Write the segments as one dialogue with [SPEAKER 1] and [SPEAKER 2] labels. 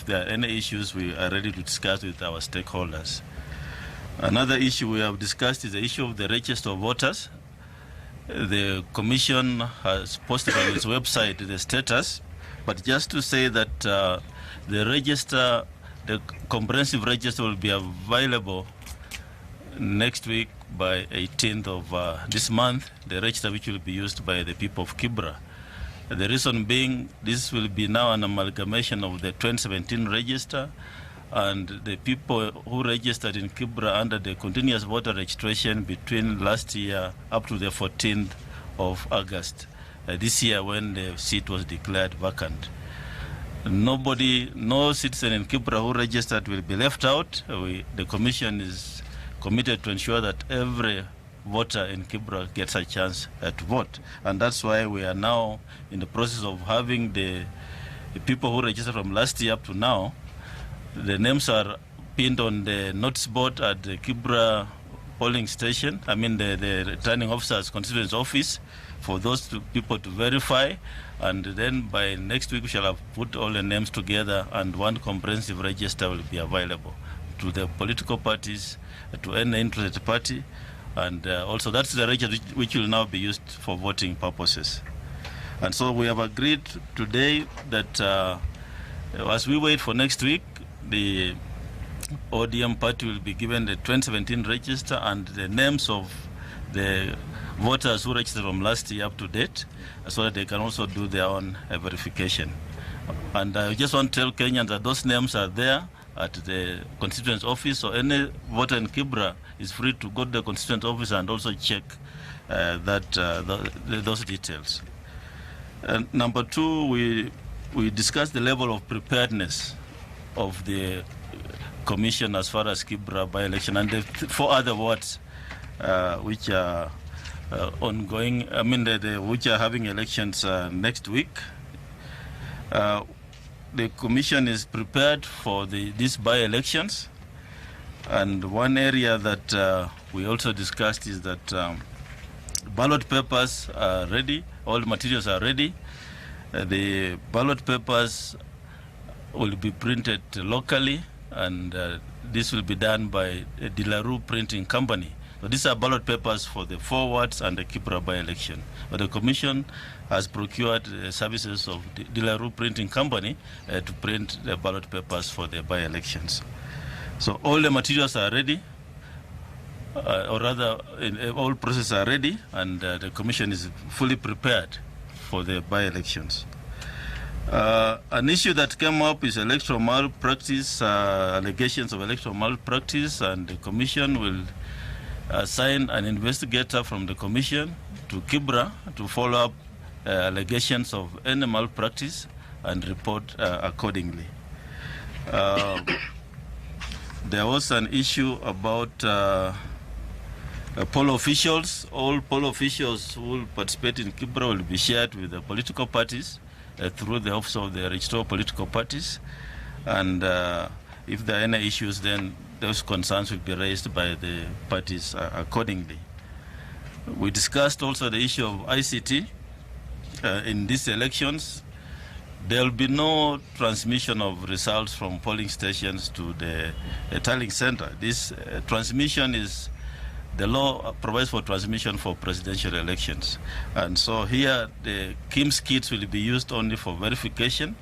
[SPEAKER 1] there are any issues, we are ready to discuss with our stakeholders. Another issue we have discussed is the issue of the register of voters. The Commission has posted on its website the status, but just to say that the register, the comprehensive register will be available next week by 18th of this month, the register which will be used by the people of Kibra. The reason being, this will be now an amalgamation of the 2017 register and the people who registered in Kibra under the continuous voter registration between last year up to the 14th of August, this year when the seat was declared vacant. No citizen in Kibra who registered will be left out. The Commission is committed to ensure that every voter in Kibra gets a chance to vote. And that's why we are now in the process of having the people who registered from last year up to now. The names are pinned on the notice board at the Kibra polling station, the returning officer's constituency office, for those people to verify. And then by next week we shall have put all the names together and one comprehensive register will be available to the political parties, to any interested party, and also that's the register which will now be used for voting purposes. And so we have agreed today that as we wait for next week, the ODM party will be given the 2017 register and the names of the voters who registered from last year up to date, so that they can also do their own verification. And I just want to tell Kenyans that those names are there at the constituent office, so any voter in Kibra is free to go to the constituent office and also check those details. And number two, we discussed the level of preparedness of the Commission as far as Kibra by-election and the four other wards which are ongoing, which are having elections next week. The Commission is prepared for these by-elections, and one area that we also discussed is that ballot papers are ready, all materials are ready. The ballot papers will be printed locally, and this will be done by a Dilaru printing company. So these are ballot papers for the 4 wards and the Kibra by-election. But the Commission has procured the services of the Dilaru printing company to print the ballot papers for the by-elections. So all the materials are ready, or rather all processes are ready, and the Commission is fully prepared for the by-elections. An issue that came up is electoral malpractice, allegations of electoral malpractice, and the Commission will assign an investigator from the Commission to Kibra to follow up allegations of any malpractice and report accordingly. There was an issue about poll officials. All poll officials who will participate in Kibra will be shared with the political parties through the Office of the Registrar of Political Parties. And if there are any issues, then those concerns will be raised by the parties accordingly. We discussed also the issue of ICT. In these elections, there will be no transmission of results from polling stations to the tallying center. This transmission is, the law provides for transmission for presidential elections. And so here, the KIMS kits will be used only for verification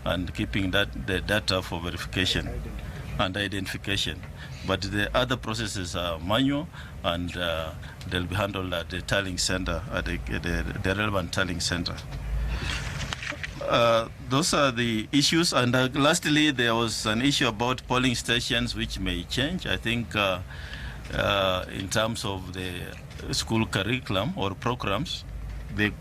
[SPEAKER 1] and keeping the data for verification and identification. But the other processes are manual, and they'll be handled at the tallying center, at the relevant tallying center. Those are the issues. And lastly, there was an issue about polling stations which may change. I think in terms of the school curriculum or programs, the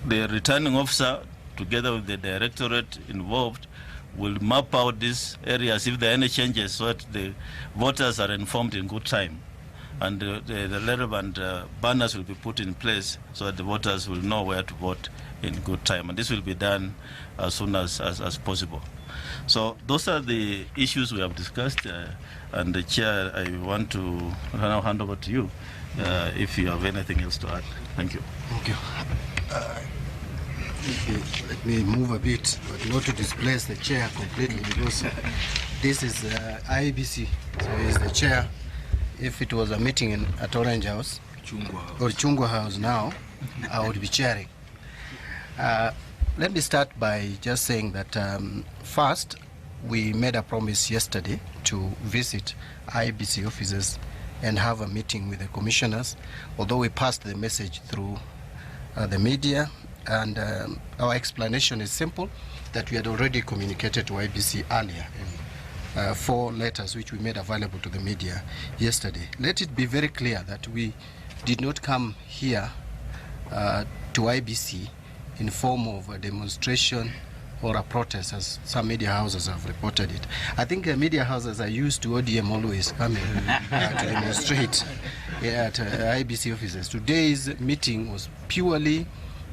[SPEAKER 1] returning officer, together with the directorate involved, will map out these areas if there are any changes, so that the voters are informed in good time. And the relevant banners will be put in place so that the voters will know where to vote in good time. And this will be done as soon as possible. So those are the issues we have discussed. And the Chair, I want to now hand over to you if you have anything else to add. Thank you.
[SPEAKER 2] Thank you. Let me move a bit, but not to displace the chair completely, because this is IEBC, so he's the chair. If it was a meeting at Orange House or Chungwa House now, I would be chairing. Let me start by just saying that first, we made a promise yesterday to visit IEBC offices and have a meeting with the commissioners, although we passed the message through the media, and our explanation is simple, that we had already communicated to IEBC earlier in 4 letters which we made available to the media yesterday. Let it be very clear that we did not come here to IEBC in form of a demonstration or a protest, as some media houses have reported it. I think media houses are used to ODM always coming to demonstrate at IEBC offices. Today's meeting was purely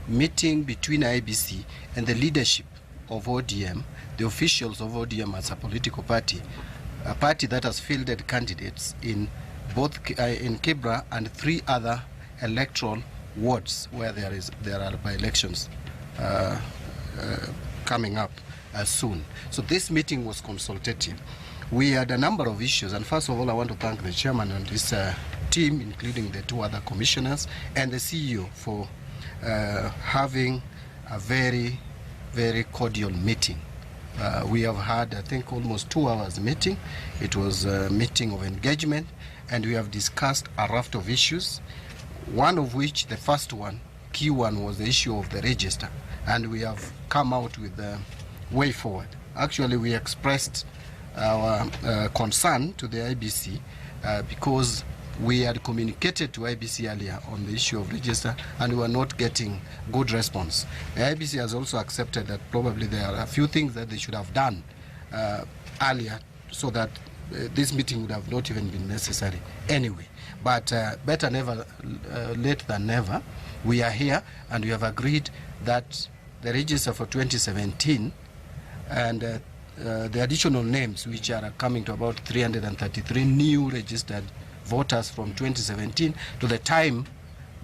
[SPEAKER 2] meeting between IEBC and the leadership of ODM, the officials of ODM as a political party, a party that has fielded candidates in both in Kibra and 3 other electoral wards where there are by-elections coming up soon. So this meeting was consultative. We had a number of issues, and first of all I want to thank the chairman and his team, including the 2 other commissioners and the CEO, for having a very, very cordial meeting. We have had, I think, almost 2 hours meeting. It was a meeting of engagement, and we have discussed a raft of issues, one of which, the first one, key one, was the issue of the register, and we have come out with the way forward. Actually, we expressed our concern to the IEBC because we had communicated to IEBC earlier on the issue of register, and we were not getting good response. The IEBC has also accepted that probably there are a few things that they should have done earlier, so that this meeting would have not even been necessary anyway. But better never late than never. We are here, and we have agreed that the register for 2017 and the additional names, which are coming to about 333 new registered voters from 2017 to the time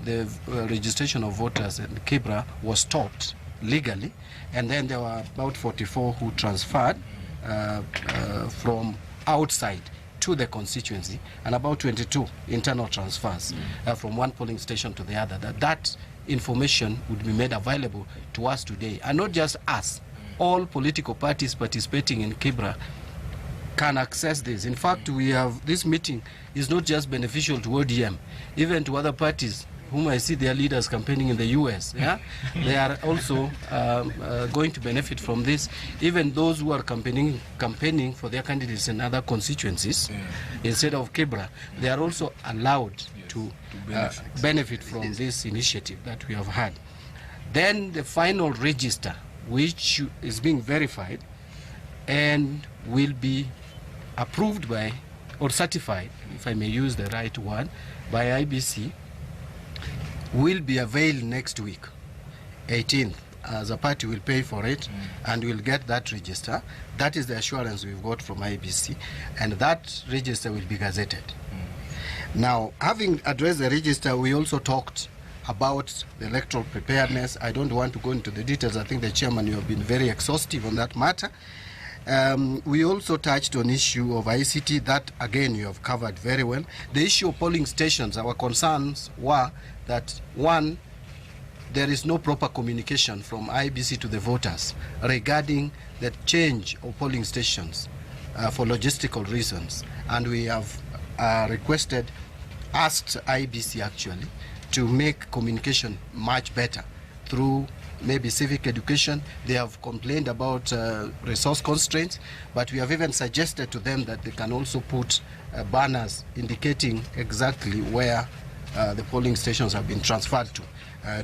[SPEAKER 2] the registration of voters in Kibra was stopped legally, and then there were about 44 who transferred from outside to the constituency, and about 22 internal transfers from one polling station to the other. That information would be made available to us today, and not just us. All political parties participating in Kibra can access this. In fact, we have, this meeting is not just beneficial to ODM, even to other parties whom I see their leaders campaigning in the US. Yeah? They are also going to benefit from this. Even those who are campaigning for their candidates in other constituencies instead of Kibra, they are also allowed to benefit from this initiative that we have had. Then the final register, which is being verified and will be approved by, or certified, if I may use the right word, by IEBC, will be availed next week, 18th. As a party will pay for it, and we'll get that register. That is the assurance we've got from IEBC, and that register will be gazetted. Now, having addressed the register, we also talked about the electoral preparedness. I don't want to go into the details. I think the chairman, you have been very exhaustive on that matter. We also touched on issue of ICT. That, again, you have covered very well. The issue of polling stations, our concerns were that, one, there is no proper communication from IEBC to the voters regarding the change of polling stations for logistical reasons. And we have asked IEBC actually to make communication much better through maybe civic education. They have complained about resource constraints, but we have even suggested to them that they can also put banners indicating exactly where the polling stations have been transferred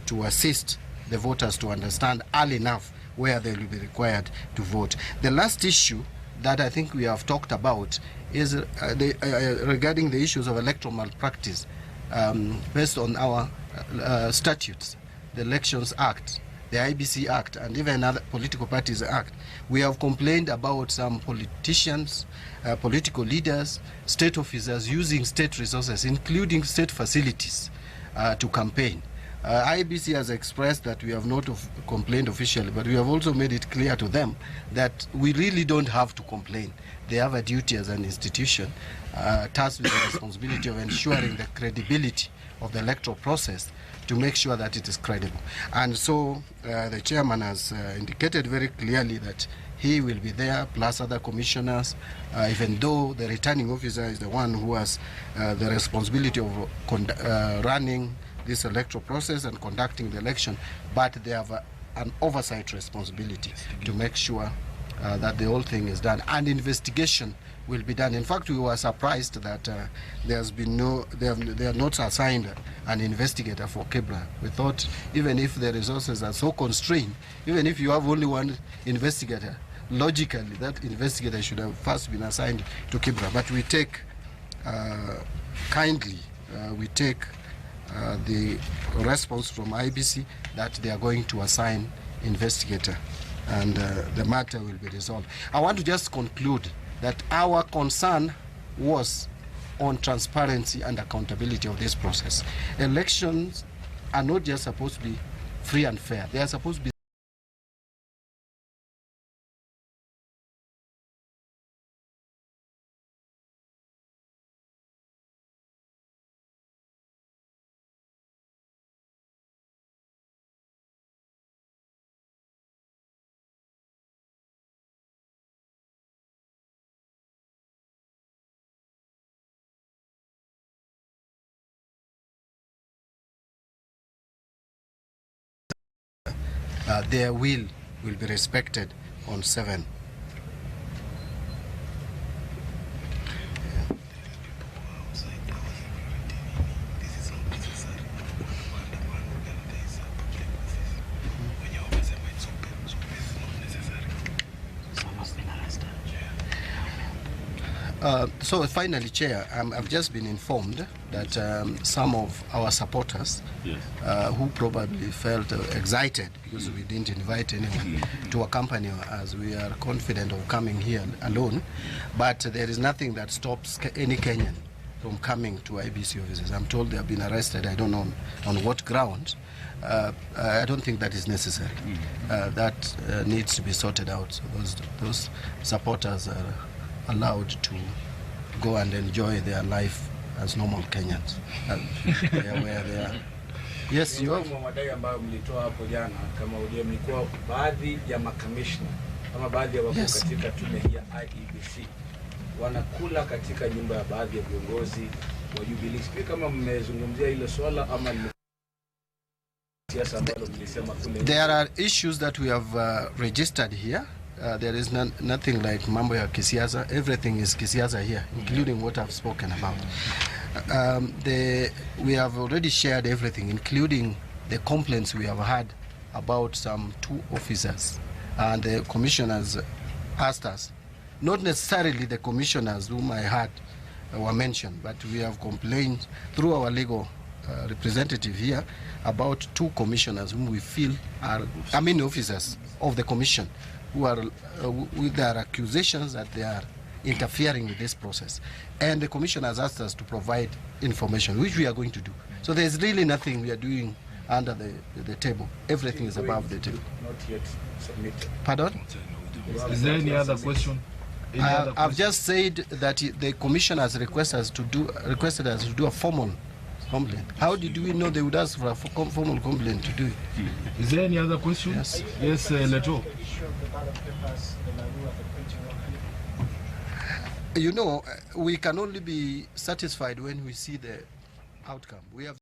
[SPEAKER 2] to assist the voters to understand early enough where they will be required to vote. The last issue that I think we have talked about is regarding the issues of electoral malpractice based on our statutes, the Elections Act, the IEBC Act, and even other political parties Act. We have complained about some politicians, political leaders, state officers using state resources, including state facilities, to campaign. IEBC has expressed that we have not complained officially, but we have also made it clear to them that we really don't have to complain. They have a duty as an institution tasked with the responsibility of ensuring the credibility of the electoral process to make sure that it is credible. And so the chairman has indicated very clearly that he will be there, plus other commissioners, even though the returning officer is the one who has the responsibility of running this electoral process and conducting the election, but they have an oversight responsibility to make sure that the whole thing is done, and investigation will be done. In fact, we were surprised that they are not assigned an investigator for Kibra. We thought even if the resources are so constrained, even if you have only one investigator, logically that investigator should have first been assigned to Kibra. But we take kindly, the response from IEBC that they are going to assign investigator, and the matter will be resolved. I want to just conclude that our concern was on transparency and accountability of this process. Elections are not just supposed to be free and fair. They are supposed to be their will be respected on 7. So finally, Chair, I've just been informed that some of our supporters who probably felt excited because we didn't invite anyone to accompany us, we are confident of coming here alone, but there is nothing that stops any Kenyan from coming to IEBC offices. I'm told they have been arrested. I don't know on what grounds. I don't think that is necessary. That needs to be sorted out. So those supporters are allowed to go and enjoy their life as normal Kenyans. They are where they are. Yes, you have.
[SPEAKER 3] Madai ambayo mlitoa hapo jana kama ODM mlikuwa baadhi ya makamishna kama baadhi ya wakuu katika tume ya IEBC wanakula katika nyumba ya baadhi ya viongozi wa Jubilee. Sio kama mmezungumzia ile swala ama siasa ambalo mlisema kule.
[SPEAKER 2] There are issues that we have registered here. There is nothing like mambo ya kisiasa. Everything is kisiasa here, including what I've spoken about. We have already shared everything, including the complaints we have had about some 2 officers. And the commissioners asked us, not necessarily the commissioners whom I had were mentioned, but we have complained through our legal representative here about 2 commissioners whom we feel are, officers of the commission, who are with their accusations that they are interfering with this process. And the commission has asked us to provide information, which we are going to do. So there's really nothing we are doing under the table. Everything is above the table.
[SPEAKER 3] Not yet submitted.
[SPEAKER 2] Pardon?
[SPEAKER 4] Is there any other question?
[SPEAKER 2] I've just said that the commission has requested us to do a formal complaint. How did we know they would ask for a formal complaint to do it?
[SPEAKER 4] Is there any other question?
[SPEAKER 2] Yes.
[SPEAKER 4] Yes, Leto.
[SPEAKER 2] You know, we can only be satisfied when we see the outcome. We have